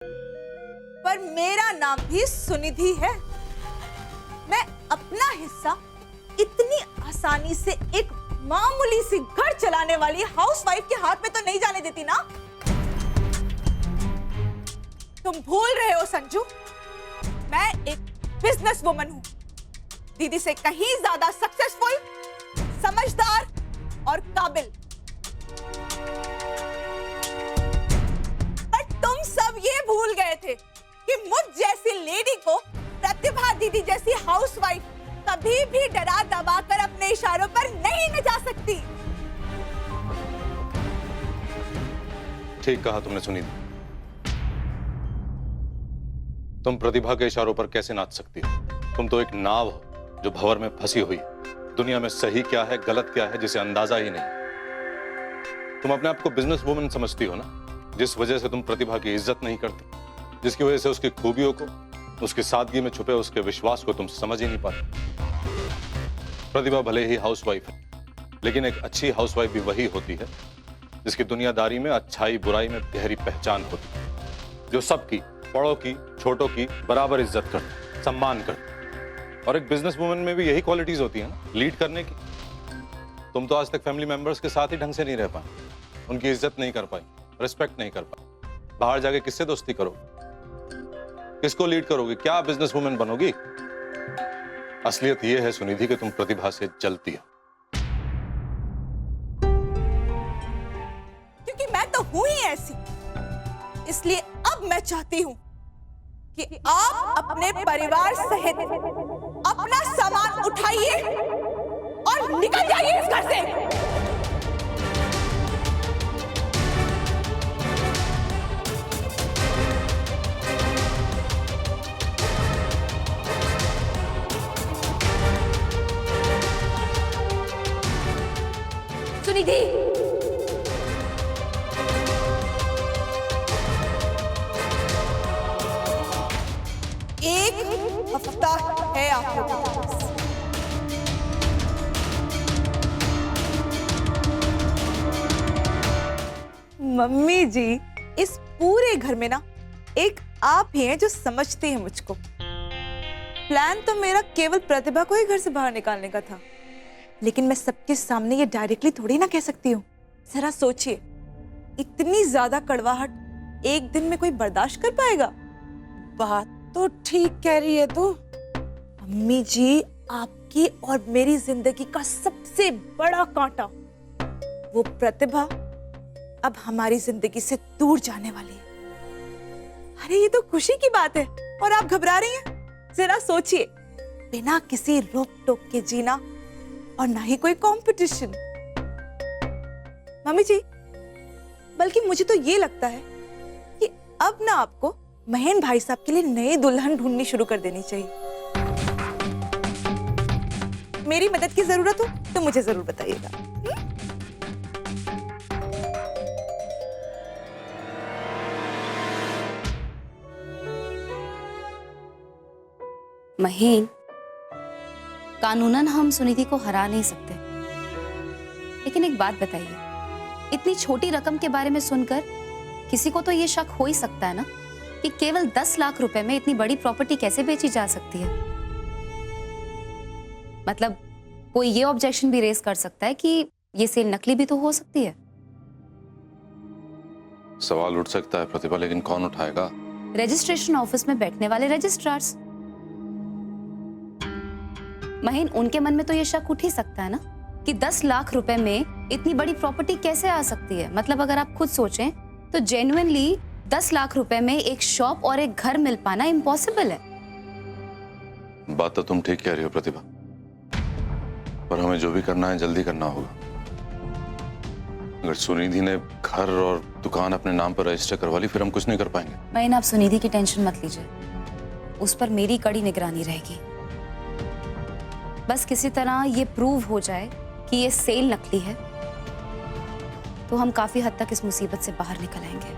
पर मेरा नाम भी सुनिधि है। मैं अपना हिस्सा इतनी आसानी से एक मामूली सी घर चलाने वाली हाउसवाइफ के हाथ में तो नहीं जाने देती ना। तुम भूल रहे हो संजू, मैं एक बिजनेस वुमन हूं, दीदी से कहीं ज्यादा सक्सेसफुल, समझदार और काबिल। पर तुम सब ये भूल गए थे कि मुझ जैसी लेडी को प्रतिभा दीदी जैसी हाउसवाइफ कभी भी डरा दबाकर अपने इशारों पर नहीं नचा सकती। ठीक कहा तुमने सुनिधि। तुम प्रतिभा के इशारों पर कैसे नाच सकती हो? तुम तो एक नाव हो जो भंवर में फंसी हुई है। दुनिया में सही क्या है गलत क्या है जिसे अंदाजा ही नहीं। तुम अपने आप को बिजनेस वुमन समझती हो ना, जिस वजह से तुम प्रतिभा की इज्जत नहीं करती, जिसकी वजह से उसकी खूबियों को, उसकी सादगी में छुपे उसके विश्वास को तुम समझ ही नहीं पाते। प्रतिभा भले ही हाउसवाइफ है, लेकिन एक अच्छी हाउसवाइफ भी वही होती है जिसकी दुनियादारी में अच्छाई बुराई में गहरी पहचान होती है, जो सबकी, बड़ों की छोटों की बराबर इज्जत करती, सम्मान करती। और एक बिजनेस वुमन में भी यही क्वालिटीज होती है ना, लीड करने की। तुम तो आज तक फैमिली मेंबर्स के साथ ही ढंग से नहीं रह पाए, उनकी इज्जत नहीं कर पाई, रिस्पेक्ट नहीं कर पाई। बाहर जाके किससे दोस्ती करोगे, किसको लीड करोगे, क्या बिजनेस वुमन बनोगी? असलियत यह है सुनिधि कि तुम प्रतिभा से जलती हो। क्योंकि मैं तो हूं ही ऐसी, इसलिए अब मैं चाहती हूं कि आप अपने परिवार सहित अपना सामान उठाइए और निकल जाइए इस घर से। सुनिधि, एक हफ्ता है आपके पास। मम्मी जी, इस पूरे घर में ना एक आप ही हैं जो समझते हैं मुझको। प्लान तो मेरा केवल प्रतिभा को ही घर से बाहर निकालने का था, लेकिन मैं सबके सामने ये डायरेक्टली थोड़ी ना कह सकती हूँ। जरा सोचिए, इतनी ज्यादा कड़वाहट एक दिन में कोई बर्दाश्त कर पाएगा? बात तो ठीक कह रही है तू। अम्मी जी, आपकी और मेरी जिंदगी का सबसे बड़ा कांटा, वो प्रतिभा अब हमारी जिंदगी से दूर जाने वाली है। अरे ये तो खुशी की बात है और आप घबरा रही हैं। जरा सोचिए, बिना किसी रोक टोक के जीना और ना ही कोई कंपटीशन। मम्मी जी, बल्कि मुझे तो ये लगता है कि अब ना आपको महेन भाई साहब के लिए नई दुल्हन ढूंढनी शुरू कर देनी चाहिए। मेरी मदद की जरूरत हो तो मुझे जरूर बताइएगा। महेन, कानूनन हम सुनिधि को हरा नहीं सकते, लेकिन एक बात बताइए, इतनी छोटी रकम के बारे में सुनकर किसी को तो ये शक हो ही सकता है ना कि केवल 10 लाख रुपए में इतनी बड़ी प्रॉपर्टी कैसे बेची जा सकती है। मतलब कोई ये ऑब्जेक्शन भी रेज कर सकता है कि ये सेल नकली भी तो हो सकती है। सवाल उठ सकता है प्रतिभा, लेकिन कौन उठाएगा? रजिस्ट्रेशन ऑफिस में बैठने वाले रजिस्ट्रार्स। महीन, उनके मन में तो ये शक उठ ही सकता है ना कि 10 लाख रुपए में इतनी बड़ी प्रॉपर्टी कैसे आ सकती है। मतलब अगर आप खुद सोचें तो जेन्युइनली 10 लाख रुपए में एक शॉप और एक घर मिल पाना इम्पॉसिबल है। बात तो तुम ठीक कह रही हो प्रतिभा, पर हमें जो भी करना है जल्दी करना होगा। अगर सुनिधि ने घर और दुकान अपने नाम पर रजिस्टर करवा ली फिर हम कुछ नहीं कर पाएंगे। महीन, आप सुनिधि की टेंशन मत लीजिए, उस पर मेरी कड़ी निगरानी रहेगी। बस किसी तरह ये प्रूव हो जाए कि ये सेल नकली है तो हम काफी हद तक इस मुसीबत से बाहर निकल आएंगे।